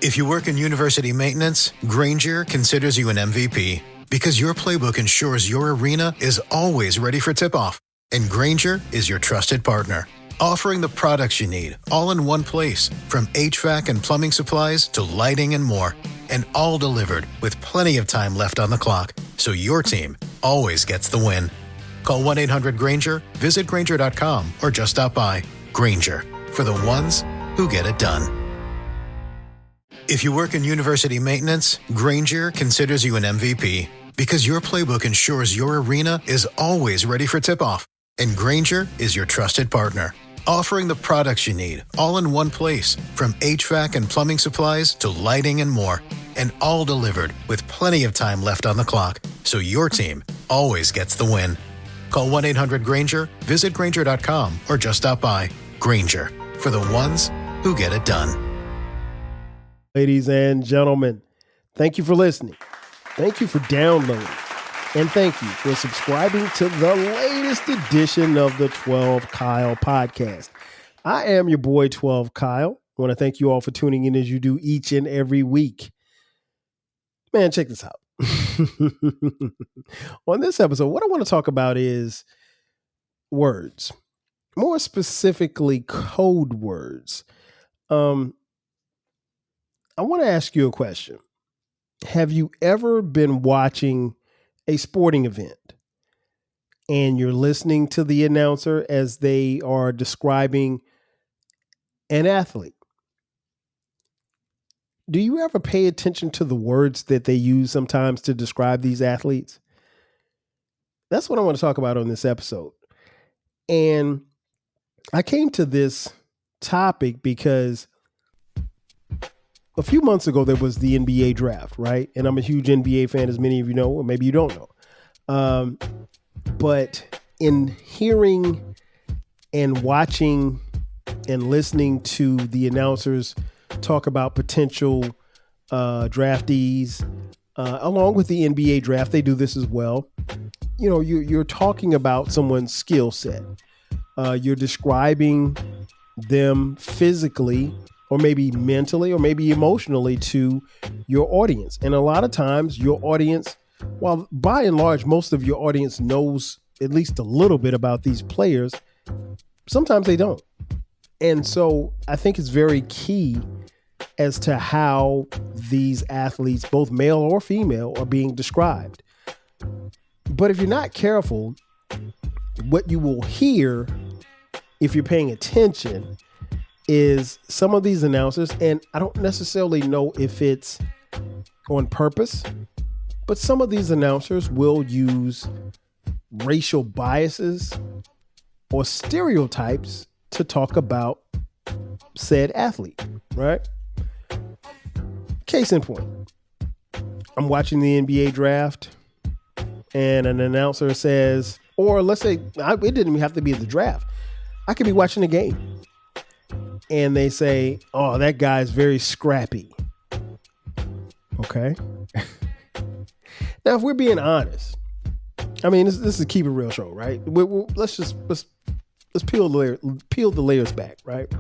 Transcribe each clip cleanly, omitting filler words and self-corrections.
If you work in university maintenance, Granger considers you an MVP because your playbook ensures your arena is always ready for tip-off. And Granger is your trusted partner, offering the products you need all in one place, from HVAC and plumbing supplies to lighting and more. And all delivered with plenty of time left on the clock, so your team always gets the win. Call 1-800-GRANGER, visit Granger.com, or just stop by. Granger, for the ones who get it done. If you work in university maintenance, Granger considers you an MVP because your playbook ensures your arena is always ready for tip-off. And Granger is your trusted partner, offering the products you need all in one place, from HVAC and plumbing supplies to lighting and more. And all delivered with plenty of time left on the clock, so your team always gets the win. Call 1-800-GRANGER, visit Granger.com, or just stop by. Granger, for the ones who get it done. Ladies and gentlemen, thank you for listening. Thank you for downloading. And thank you for subscribing to the latest edition of the 12 Kyle podcast. I am your boy, 12 Kyle. I want to thank you all for tuning in as you do each and every week. Man, check this out. On this episode, what I want to talk about is words, more specifically code words. I want to ask you a question. Have you ever been watching a sporting event and you're listening to the announcer as they are describing an athlete? Do you ever pay attention to the words that they use sometimes to describe these athletes? That's what I want to talk about on this episode. And I came to this topic because a few months ago, there was the NBA draft, right? And I'm a huge NBA fan, as many of you know, or maybe you don't know. But in hearing and watching and listening to the announcers talk about potential draftees, along with the NBA draft, they do this as well. You know, you're talking about someone's skill set. You're describing them physically, or maybe mentally, or maybe emotionally to your audience. And a lot of times your audience, while by and large, most of your audience knows at least a little bit about these players, sometimes they don't. And so I think it's very key as to how these athletes, both male or female, are being described. But if you're not careful, what you will hear, if you're paying attention, is some of these announcers, and I don't necessarily know if it's on purpose, but some of these announcers will use racial biases or stereotypes to talk about said athlete, right? Case in point, I'm watching the NBA draft and an announcer says, or let's say it didn't even have to be the draft. I could be watching a game and they say, oh, that guy's very scrappy. Okay. Now, if we're being honest, I mean, this is a keep it real show, right? Let's peel the layers back, right?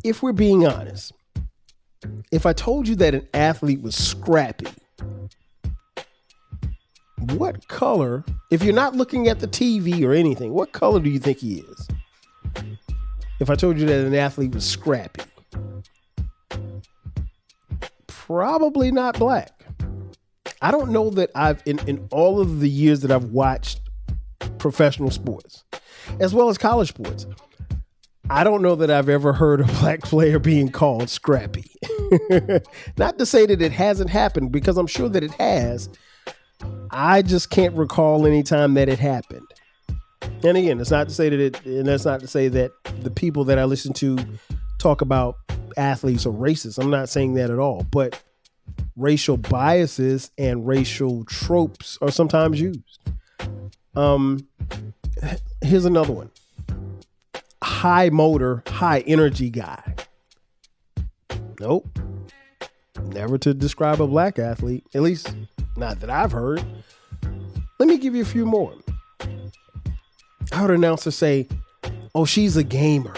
If we're being honest, if I told you that an athlete was scrappy, what color, if you're not looking at the TV or anything, what color do you think he is? If I told you that an athlete was scrappy, probably not black. I don't know that I've, in all of the years that I've watched professional sports, as well as college sports, I don't know that I've ever heard a black player being called scrappy. Not to say that it hasn't happened, because I'm sure that it has. I just can't recall any time that it happened. And again, it's not to say that's not to say that the people that I listen to talk about athletes are racist. I'm not saying that at all. But racial biases and racial tropes are sometimes used. Here's another one. High motor, high energy guy. Nope. Never to describe a black athlete, at least not that I've heard. Let me give you a few more. I heard an announcer say, oh, she's a gamer.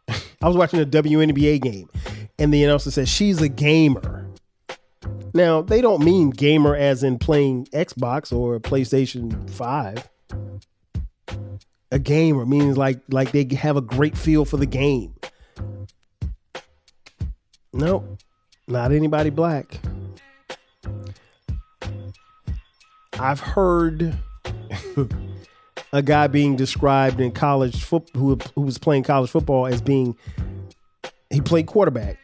I was watching a WNBA game, and the announcer says she's a gamer. Now, they don't mean gamer as in playing Xbox or PlayStation 5. A gamer means like they have a great feel for the game. Nope, not anybody black. I've heard a guy being described in college football who was playing college football as being, he played quarterback,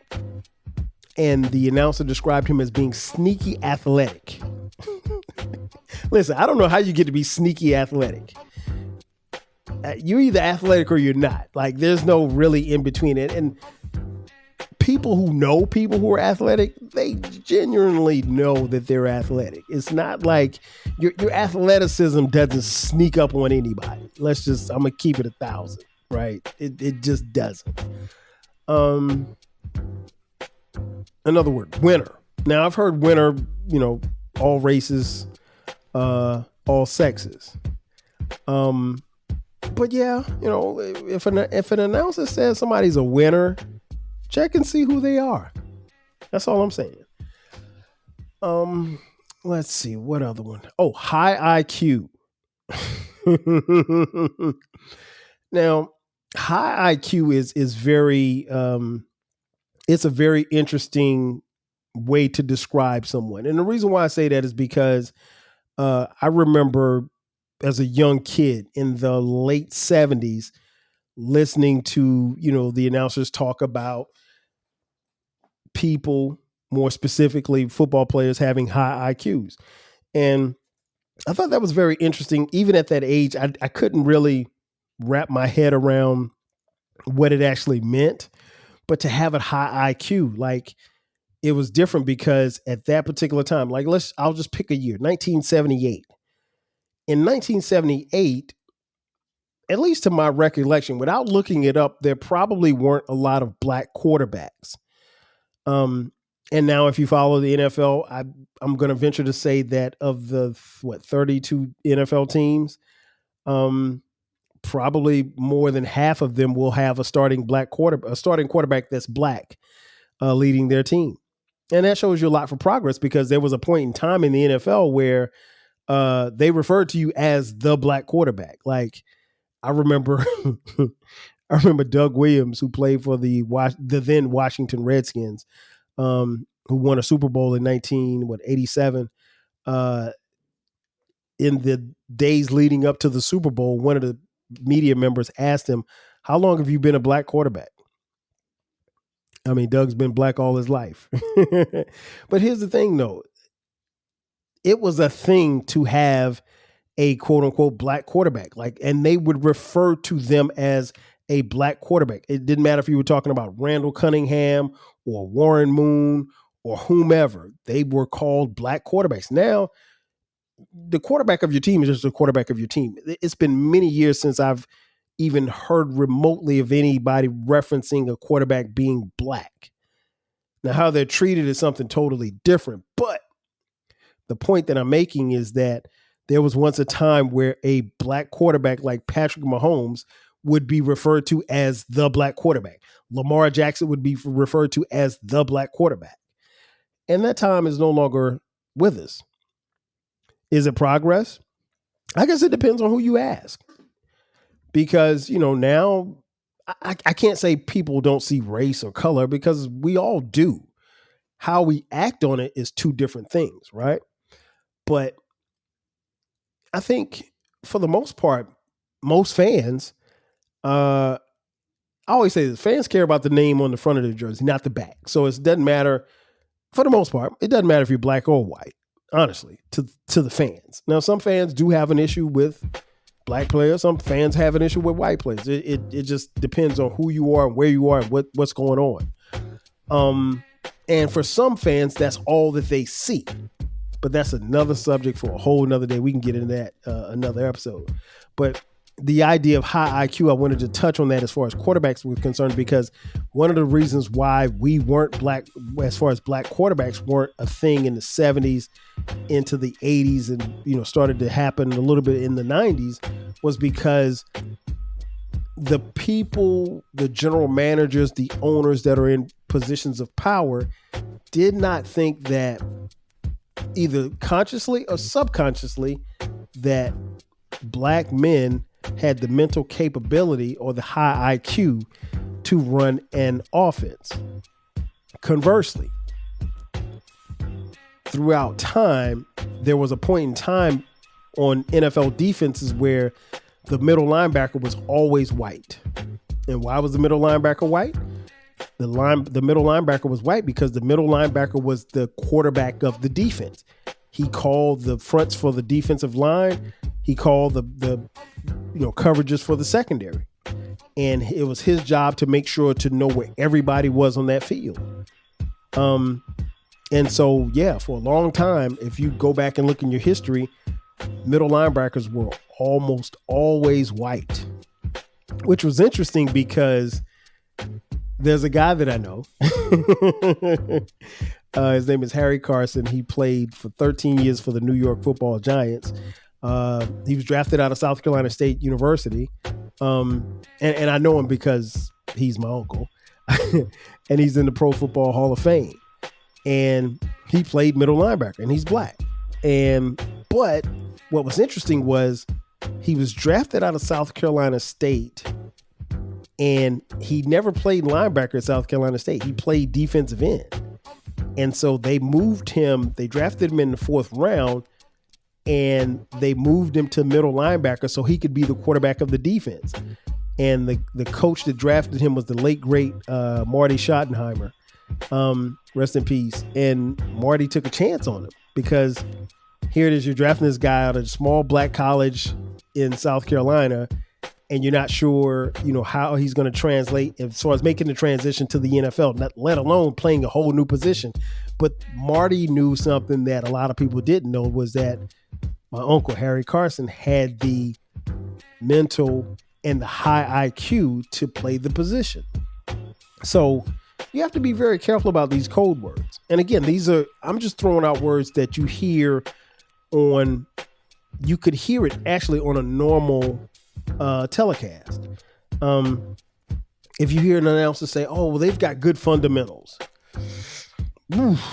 and the announcer described him as being sneaky athletic. Listen, I don't know how you get to be sneaky athletic. You're either athletic or you're not. Like, there's no really in between it. And people who know people who are athletic, they genuinely know that they're athletic. It's not like your athleticism doesn't sneak up on anybody. I'm gonna keep it 1,000, right? It just doesn't. Another word, winner. Now, I've heard winner, all races, all sexes. But yeah, if an announcer says somebody's a winner, check and see who they are. That's all I'm saying. Let's see, what other one? Oh, high IQ. Now, high IQ is very it's a very interesting way to describe someone. And the reason why I say that is because I remember as a young kid in the late 70s listening to, the announcers talk about people, more specifically football players, having high IQs. And I thought that was very interesting. Even at that age, I couldn't really wrap my head around what it actually meant, but to have a high IQ, like, it was different because at that particular time, like, I'll just pick a year, 1978. In 1978, at least to my recollection, without looking it up, there probably weren't a lot of black quarterbacks. And now if you follow the NFL, I'm going to venture to say that of the 32 NFL teams, probably more than half of them will have a starting quarterback that's black, leading their team. And that shows you a lot for progress, because there was a point in time in the NFL where they referred to you as the black quarterback. Like, I remember Doug Williams, who played for the then Washington Redskins, who won a Super Bowl in 1987. In the days leading up to the Super Bowl, one of the media members asked him, "How long have you been a black quarterback?" I mean, Doug's been black all his life. But here's the thing, though. It was a thing to have a quote unquote black quarterback, and they would refer to them as a black quarterback. It didn't matter if you were talking about Randall Cunningham or Warren Moon or whomever. They were called black quarterbacks. Now, the quarterback of your team is just the quarterback of your team. It's been many years since I've even heard remotely of anybody referencing a quarterback being black. Now, how they're treated is something totally different. But the point that I'm making is that there was once a time where a black quarterback like Patrick Mahomes would be referred to as the black quarterback. Lamar Jackson would be referred to as the black quarterback. And that time is no longer with us. Is it progress? I guess it depends on who you ask. Because, now I can't say people don't see race or color, because we all do. How we act on it is two different things, right? But I think for the most part, most fans, I always say this, fans care about the name on the front of the jersey, not the back. So it doesn't matter, for the most part, it doesn't matter if you're black or white, honestly, to the fans. Now, some fans do have an issue with black players. Some fans have an issue with white players. It just depends on who you are and where you are and what's going on. And for some fans, that's all that they see. But that's another subject for a whole nother day. We can get into that another episode. But the idea of high IQ, I wanted to touch on that as far as quarterbacks were concerned, because one of the reasons why we weren't black, as far as black quarterbacks weren't a thing in the 70s into the 80s and, started to happen a little bit in the 90s, was because the people, the general managers, the owners that are in positions of power did not think that, either consciously or subconsciously, that black men had the mental capability or the high IQ to run an offense. Conversely, throughout time, there was a point in time on NFL defenses where the middle linebacker was always white. And why was the middle linebacker white? The middle linebacker was white because the middle linebacker was the quarterback of the defense. He called the fronts for the defensive line. He called the coverages for the secondary. And it was his job to make sure to know where everybody was on that field. And so, yeah, for a long time, if you go back and look in your history, middle linebackers were almost always white, which was interesting because there's a guy that I know. His name is Harry Carson. He played for 13 years for the New York Football Giants. He was drafted out of South Carolina State University. And I know him because he's my uncle. And he's in the Pro Football Hall of Fame. And he played middle linebacker, and he's black. But what was interesting was he was drafted out of South Carolina State, and he never played linebacker at South Carolina State. He played defensive end. And so they drafted him in the 4th round, and they moved him to middle linebacker so he could be the quarterback of the defense. And the coach that drafted him was the late, great Marty Schottenheimer. Rest in peace. And Marty took a chance on him because here it is, you're drafting this guy out of a small black college in South Carolina, and you're not sure, how he's going to translate as far as making the transition to the NFL, not let alone playing a whole new position. But Marty knew something that a lot of people didn't know, was that my uncle, Harry Carson, had the mental and the high IQ to play the position. So you have to be very careful about these code words. And again, I'm just throwing out words that you hear you could hear it actually on a normal telecast. If you hear an announcer say, oh, well, they've got good fundamentals. Oof.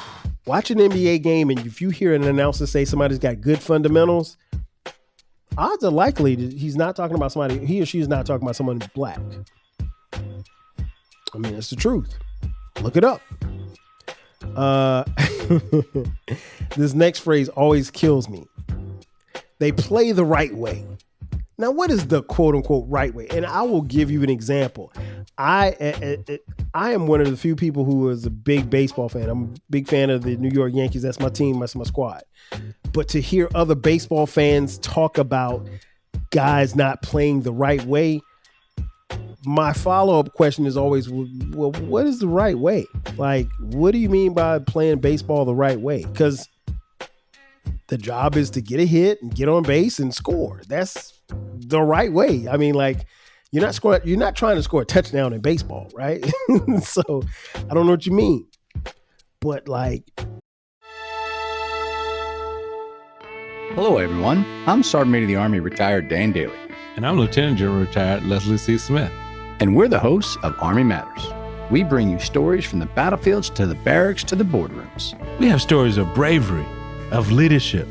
Watch an NBA game, and if you hear an announcer say somebody's got good fundamentals, odds are likely that he or she is not talking about someone black. I mean, it's the truth. Look it up. This next phrase always kills me. They play the right way. Now, what is the quote unquote right way? And I will give you an example. I am one of the few people who is a big baseball fan. I'm a big fan of the New York Yankees. That's my team. That's my squad. But to hear other baseball fans talk about guys not playing the right way, my follow-up question is always, well, what is the right way? Like, what do you mean by playing baseball the right way? Because the job is to get a hit and get on base and score. That's the right way. I mean, like, you're not trying to score a touchdown in baseball, right? So I don't know what you mean. But like, hello, everyone. I'm Sergeant Major of the Army retired Dan Daly. And I'm Lieutenant General retired Leslie C. Smith. And we're the hosts of Army Matters. We bring you stories from the battlefields to the barracks to the boardrooms. We have stories of bravery, of leadership,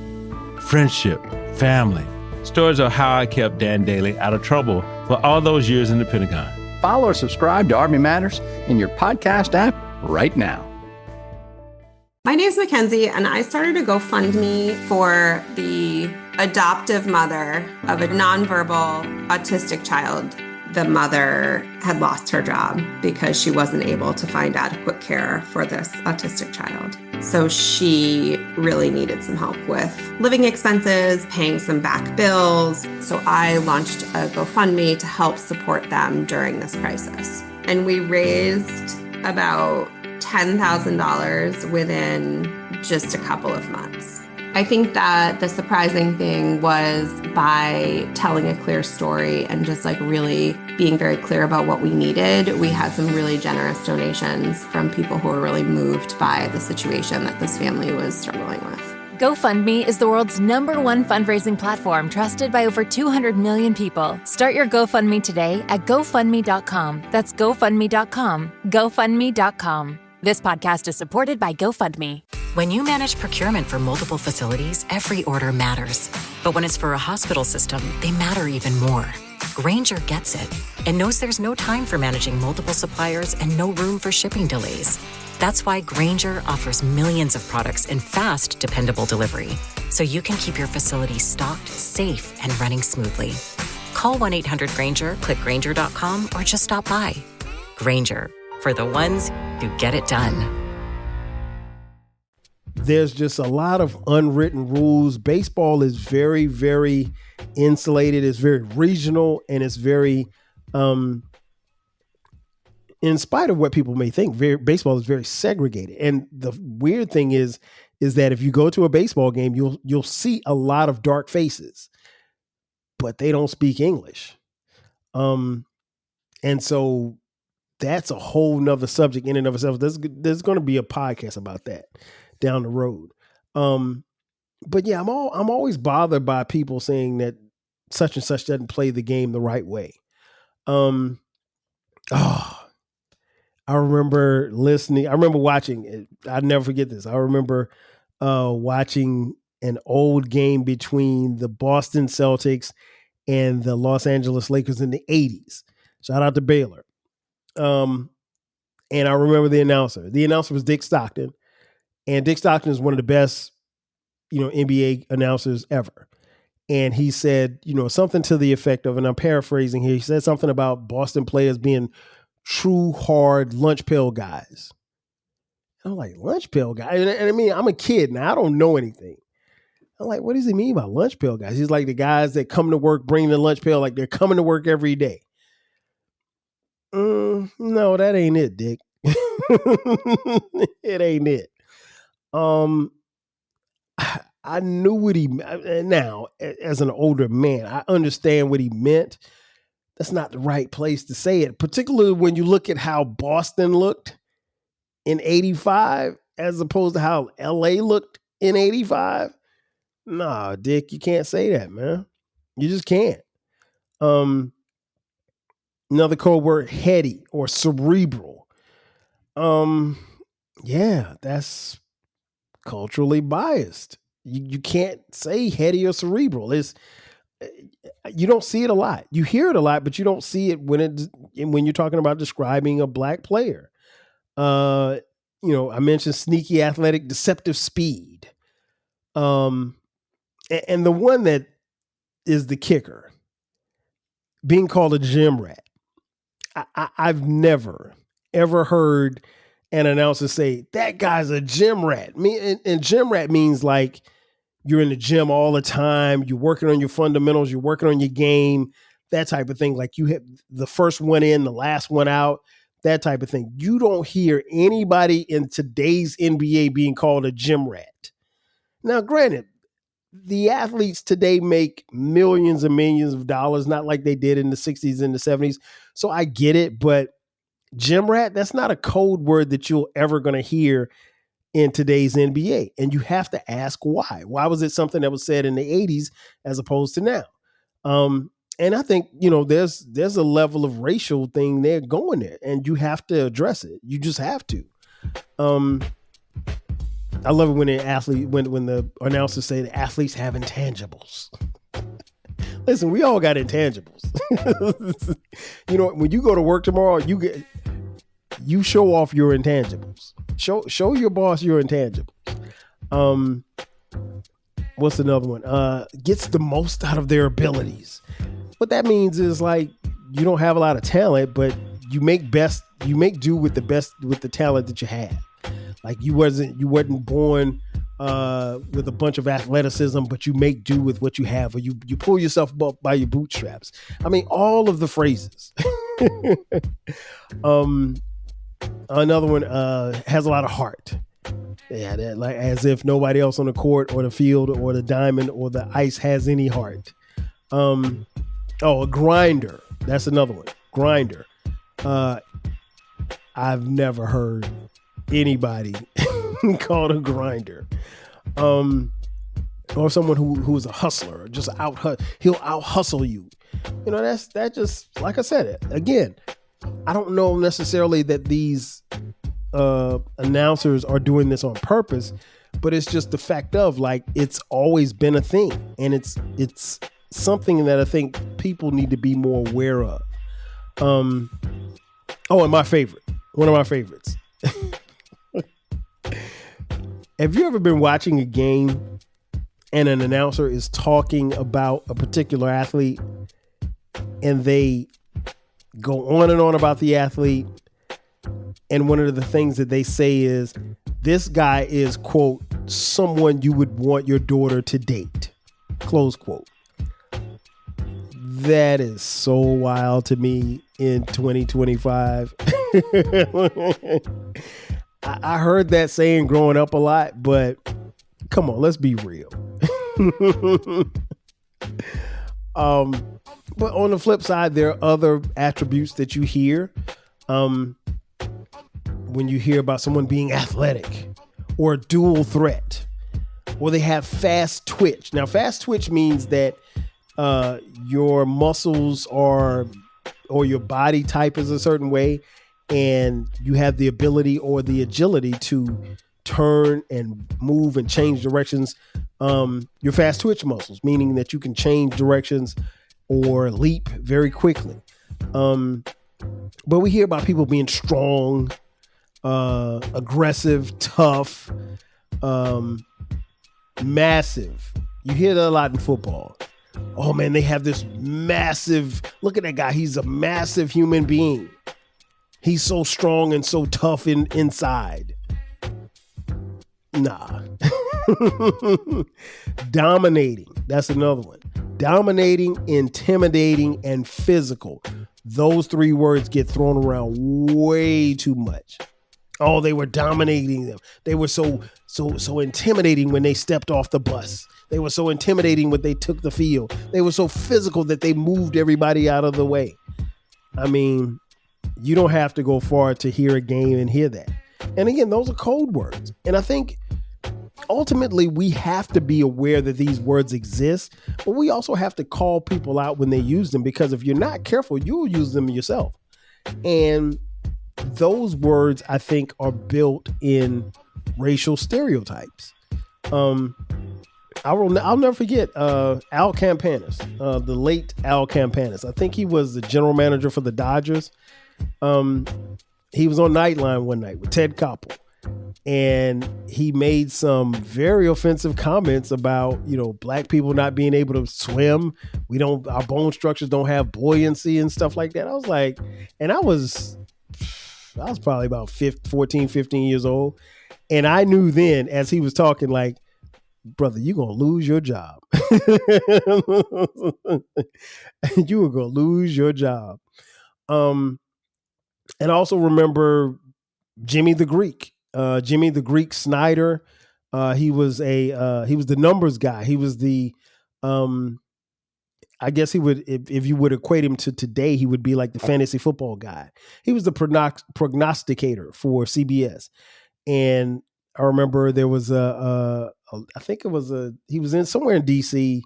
friendship, family. Stories of how I kept Dan Daly out of trouble for all those years in the Pentagon. Follow or subscribe to Army Matters in your podcast app right now. My name's Mackenzie, and I started a GoFundMe for the adoptive mother of a nonverbal autistic child. The mother had lost her job because she wasn't able to find adequate care for this autistic child. So she really needed some help with living expenses, paying some back bills. So I launched a GoFundMe to help support them during this crisis. And we raised about $10,000 within just a couple of months. I think that the surprising thing was by telling a clear story and just like really being very clear about what we needed, we had some really generous donations from people who were really moved by the situation that this family was struggling with. GoFundMe is the world's #1 fundraising platform trusted by over 200 million people. Start your GoFundMe today at GoFundMe.com. That's GoFundMe.com. GoFundMe.com. This podcast is supported by GoFundMe. When you manage procurement for multiple facilities, every order matters. But when it's for a hospital system, they matter even more. Grainger gets it and knows there's no time for managing multiple suppliers and no room for shipping delays. That's why Grainger offers millions of products in fast, dependable delivery, so you can keep your facility stocked, safe, and running smoothly. Call 1-800-GRAINGER, click Grainger.com, or just stop by. Grainger, for the ones who get it done. There's just a lot of unwritten rules. Baseball is very, very insulated. It's very regional, and it's very, in spite of what people may think, baseball is very segregated. And the weird thing is that if you go to a baseball game, you'll see a lot of dark faces, but they don't speak English. And so that's a whole nother subject in and of itself. There's going to be a podcast about that down the road. But yeah, I'm always bothered by people saying that such and such doesn't play the game the right way. I remember watching, I'd never forget this. I remember watching an old game between the Boston Celtics and the Los Angeles Lakers in the 80s. Shout out to Baylor. And I remember the announcer. The announcer was Dick Stockton. And Dick Stockton is one of the best, NBA announcers ever. And he said, something to the effect of, and I'm paraphrasing here, he said something about Boston players being true, hard lunch pail guys. I'm like, lunch pail guy? And I mean, I'm a kid now. I don't know anything. I'm like, what does he mean by lunch pail guys? He's like the guys that come to work, bring the lunch pail, like they're coming to work every day. No, that ain't it, Dick. It ain't it. I knew what he meant. Now, as an older man, I understand what he meant. That's not the right place to say it, particularly when you look at how Boston looked in 85 as opposed to how LA looked in 85. Nah, Dick, you can't say that, man. You just can't. Another code word, heady or cerebral. Yeah, that's culturally biased. You can't say heady or cerebral. You don't see it a lot. You hear it a lot, but you don't see it when you're talking about describing a black player. I mentioned sneaky, athletic, deceptive speed. And the one that is the kicker, being called a gym rat. I've never, ever heard an announcer say, that guy's a gym rat. And gym rat means like you're in the gym all the time. You're working on your fundamentals. You're working on your game, that type of thing. Like you hit the first one in, the last one out, that type of thing. You don't hear anybody in today's NBA being called a gym rat. Now, granted, the athletes today make millions and millions of dollars, not like they did in the 60s and the 70s. So I get it, but gym rat, that's not a code word that you're ever going to hear in today's NBA. And you have to ask why. Why was it something that was said in the 80s as opposed to now? And I think, there's a level of racial thing there going there, and you have to address it. You just have to. I love it when when the announcers say the athletes have intangibles. Listen, we all got intangibles. When you go to work tomorrow, you show off your intangibles. Show your boss your intangibles. What's another one? Gets the most out of their abilities. What that means is like you don't have a lot of talent, but you make do with the talent that you have. Like you wasn't born with a bunch of athleticism, but you make do with what you have, or you pull yourself up by your bootstraps. I mean, all of the phrases. Another one has a lot of heart. Yeah, that, like as if nobody else on the court or the field or the diamond or the ice has any heart. A grinder. That's another one. Grinder. I've never heard anybody called a grinder. or someone who is a hustler, just he'll out hustle you. You know, that just, like I said, again, I don't know necessarily that these announcers are doing this on purpose, but it's just the fact of, like, it's always been a thing, and it's something that I think people need to be more aware of. And one of my favorites. Have you ever been watching a game and an announcer is talking about a particular athlete and they go on and on about the athlete, and one of the things that they say is, this guy is, quote, someone you would want your daughter to date, close quote. That is so wild to me in 2025. I heard that saying growing up a lot, but come on, let's be real. But on the flip side, there are other attributes that you hear when you hear about someone being athletic or a dual threat, or they have fast twitch. Now, fast twitch means that your muscles or your body type is a certain way, and you have the ability or the agility to turn and move and change directions. Your fast twitch muscles, meaning that you can change directions or leap very quickly. But we hear about people being strong, aggressive, tough, massive. You hear that a lot in football. Oh man, they have this massive, look at that guy. He's a massive human being. He's so strong and so tough inside. Nah. Dominating. That's another one. Dominating, intimidating, and physical. Those three words get thrown around way too much. Oh, they were dominating them. They were so intimidating when they stepped off the bus. They were so intimidating when they took the field. They were so physical that they moved everybody out of the way. I mean, you don't have to go far to hear a game and hear that. And again, those are code words. And I think ultimately we have to be aware that these words exist, but we also have to call people out when they use them, because if you're not careful, you'll use them yourself. And those words, I think, are built in racial stereotypes. I'll never forget Al Campanis, the late Al Campanis. I think he was the general manager for the Dodgers. He was on Nightline one night with Ted Koppel, and he made some very offensive comments about, black people not being able to swim. Our bone structures don't have buoyancy and stuff like that. I was like, and I was probably about 14, 15 years old. And I knew then, as he was talking, like, brother, you're going to lose your job. You were going to lose your job. And I also remember Jimmy the Greek Snyder. He was the numbers guy. He was the, I guess he would, if you would equate him to today, he would be like the fantasy football guy. He was the prognosticator for CBS. And I remember there was he was in somewhere in DC,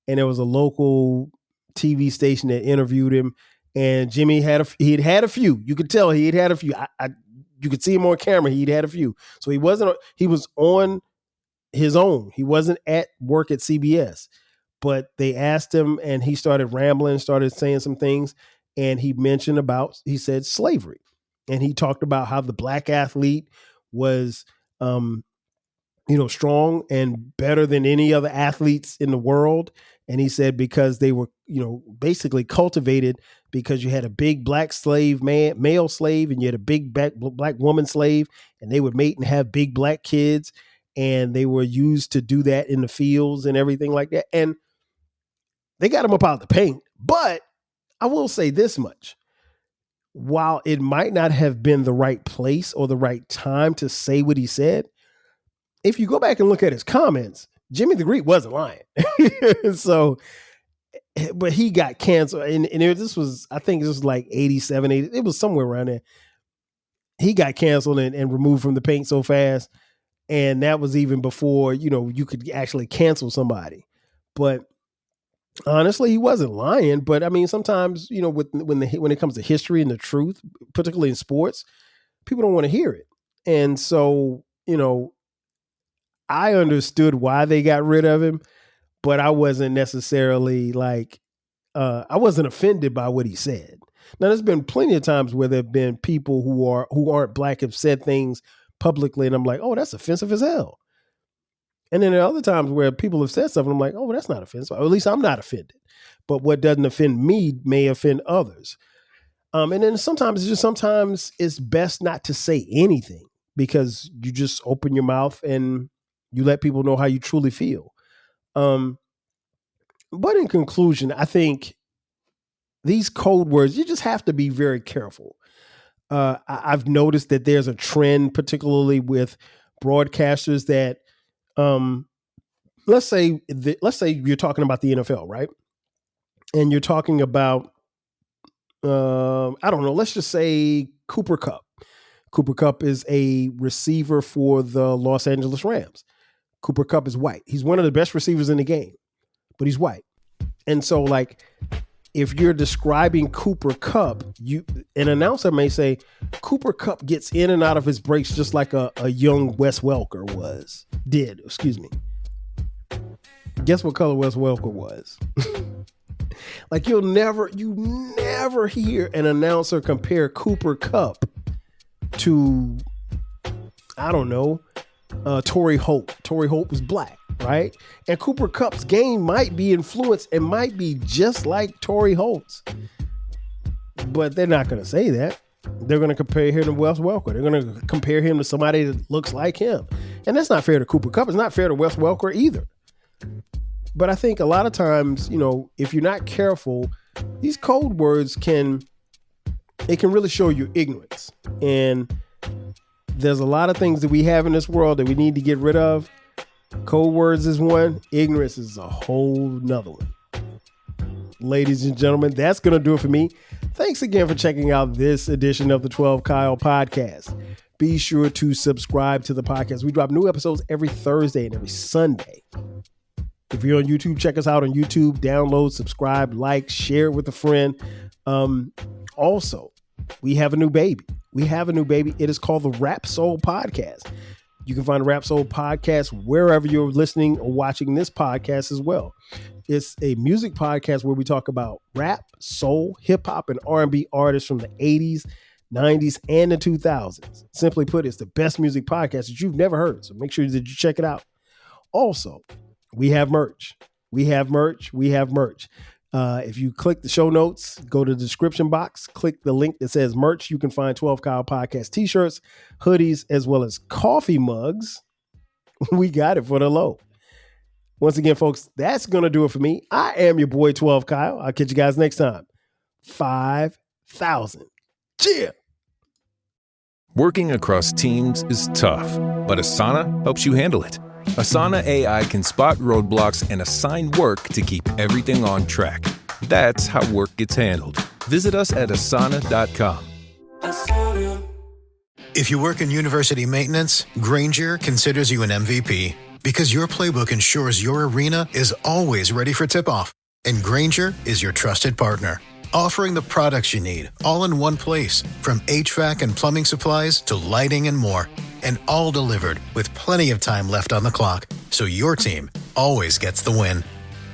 and there was a local TV station that interviewed him, and Jimmy had a few. You could tell he had had a few. You could see him on camera. He'd had a few. So he was on his own. He wasn't at work at CBS, but they asked him, and he started rambling, started saying some things. And he said slavery. And he talked about how the black athlete was, strong and better than any other athletes in the world. And he said, because they were, basically cultivated, because you had a big black slave male slave, and you had a big black woman slave, and they would mate and have big black kids. And they were used to do that in the fields and everything like that. And they got him up out the paint. But I will say this much. While it might not have been the right place or the right time to say what he said, if you go back and look at his comments, Jimmy the Greek wasn't lying. So, but he got canceled. And this was like 87, 80. It was somewhere around there. He got canceled and removed from the paint so fast. And that was even before, you could actually cancel somebody. But honestly, he wasn't lying. But I mean, sometimes, when it comes to history and the truth, particularly in sports, people don't want to hear it. And so, I understood why they got rid of him, but I wasn't necessarily I wasn't offended by what he said. Now, there's been plenty of times where there have been people who aren't black have said things publicly, and I'm like, oh, that's offensive as hell. And then there are other times where people have said something, I'm like, oh, that's not offensive. Or at least I'm not offended. But what doesn't offend me may offend others. And then sometimes it's best not to say anything, because you just open your mouth and you let people know how you truly feel. But in conclusion, I think these code words, you just have to be very careful. I've noticed that there's a trend, particularly with broadcasters, that let's say you're talking about the NFL, right? And you're talking about, I don't know, let's just say Cooper Kupp. Cooper Kupp is a receiver for the Los Angeles Rams. Cooper Kupp is white. He's one of the best receivers in the game, but he's white. And so, if you're describing Cooper Kupp, an announcer may say, Cooper Kupp gets in and out of his breaks just like a young Wes Welker did. Guess what color Wes Welker was? You never hear an announcer compare Cooper Kupp to, I don't know, Torrey Holt. Torrey Holt was black, right? And Cooper Kupp's game might be influenced and might be just like Torrey Holt's. But they're not going to say that. They're going to compare him to Wes Welker. They're going to compare him to somebody that looks like him. And that's not fair to Cooper Kupp. It's not fair to Wes Welker either. But I think a lot of times, if you're not careful, these code words can really show your ignorance. And there's a lot of things that we have in this world that we need to get rid of. Code words is one. Ignorance is a whole nother one. Ladies and gentlemen, that's going to do it for me. Thanks again for checking out this edition of the 12 Kyle podcast. Be sure to subscribe to the podcast. We drop new episodes every Thursday and every Sunday. If you're on YouTube, check us out on YouTube. Download, subscribe, like, share it with a friend. Also, we have a new baby. It is called the Rap Soul Podcast. You can find the Rap Soul Podcast wherever you're listening or watching this podcast as well. It's a music podcast where we talk about rap, soul, hip hop, and R&B artists from the 80s, 90s, and the 2000s. Simply put, it's the best music podcast that you've never heard. So make sure that you check it out. Also, we have merch. If you click the show notes, go to the description box, click the link that says merch. You can find 12 Kyle Podcast t-shirts, hoodies, as well as coffee mugs. We got it for the low. Once again, folks, that's going to do it for me. I am your boy 12 Kyle. I'll catch you guys next time. 5,000. Cheer. Working across teams is tough, but Asana helps you handle it. Asana AI can spot roadblocks and assign work to keep everything on track. That's how work gets handled. Visit us at asana.com. If you work in university maintenance, Granger considers you an MVP because your playbook ensures your arena is always ready for tip-off. And Granger is your trusted partner, offering the products you need all in one place, from HVAC and plumbing supplies to lighting and more. And all delivered with plenty of time left on the clock, so your team always gets the win.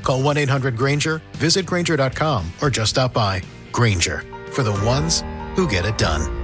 Call 1-800-GRANGER, visit Granger.com, or just stop by. Granger, for the ones who get it done.